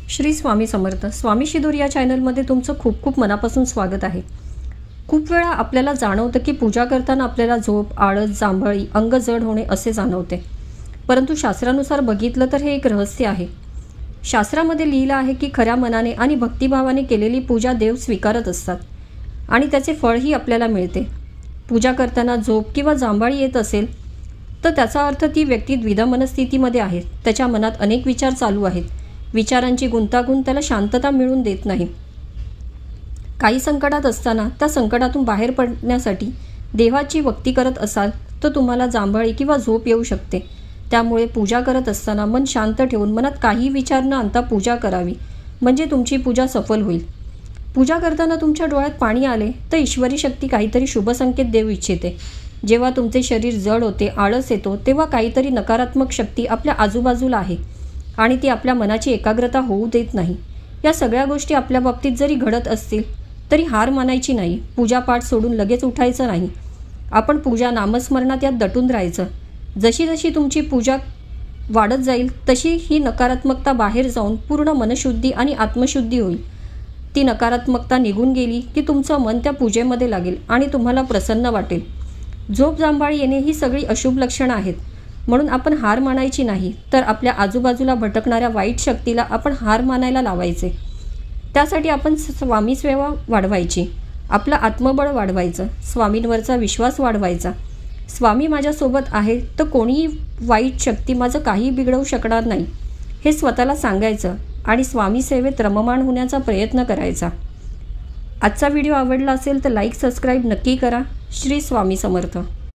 श्री स्वामी समर्थ. स्वामी शिदोरी या चॅनलमध्ये तुमचं खूप खूप मनापासून स्वागत आहे. खूप वेळा आपल्याला जाणवतं की पूजा करताना आपल्याला झोप, आळस, जांभळी, अंग जड होणे असे जाणवते. परंतु शास्त्रानुसार बघितलं तर हे एक रहस्य आहे. शास्त्रामध्ये लिहिलं आहे की खऱ्या मनाने आणि भक्तिभावाने केलेली पूजा देव स्वीकारत असतात आणि त्याचे फळही आपल्याला मिळते. पूजा करताना झोप किंवा जांभळी येत असेल तर त्याचा अर्थ ती व्यक्ती द्विधा मनस्थितीमध्ये आहे. त्याच्या मनात अनेक विचार चालू आहेत. विचारांची गुंतागुंत त्याला शांतता मिळून देत नाही. काही संकटात असताना त्या संकटातून बाहेर पडण्यासाठी देवाची भक्ती करत असाल तर तुम्हाला जांभळी किंवा झोप येऊ शकते. त्यामुळे पूजा करत असताना मन शांत ठेवून मनात काही विचार न आणता पूजा करावी, म्हणजे तुमची पूजा सफल होईल. पूजा करताना तुमच्या डोळ्यात पाणी आले तर ईश्वरी शक्ती काहीतरी शुभ संकेत देऊ इच्छिते. जेव्हा तुमचे शरीर जड होते, आळस येतो, तेव्हा काहीतरी नकारात्मक शक्ती आपल्या आजूबाजूला आहे आणि ती आपल्या मनाची एकाग्रता होऊ देत नाही. या सगळ्या गोष्टी आपल्या बाबतीत जरी घडत असतील तरी हार मानायची नाही. पूजापाठ सोडून लगेच उठायचं नाही. आपण पूजा नामस्मरणात यात दटून राहायचं. जशी जशी तुमची पूजा वाढत जाईल तशी ही नकारात्मकता बाहेर जाऊन पूर्ण मनशुद्धी आणि आत्मशुद्धी होईल. ती नकारात्मकता निघून गेली की तुमचं मन त्या पूजेमध्ये लागेल आणि तुम्हाला प्रसन्न वाटेल. झोप, जांभळी येणे ही सगळी अशुभ लक्षणं आहेत. म्हणून आपण हार मानायची नाही, तर आपल्या आजूबाजूला भटकणाऱ्या वाईट शक्तीला आपण हार मानायला लावायचे. त्यासाठी आपण स्वामी सेवा वाढवायची, आपलं आत्मबळ वाढवायचं, स्वामींवरचा विश्वास वाढवायचा. स्वामी माझ्यासोबत आहे तर कोणीही वाईट शक्ती माझं काही बिघडवू शकणार नाही हे स्वतःला सांगायचं आणि स्वामी सेवेत रममाण होण्याचा प्रयत्न करायचा. आजचा व्हिडिओ आवडला असेल तर लाईक, सबस्क्राईब नक्की करा. श्री स्वामी समर्थ.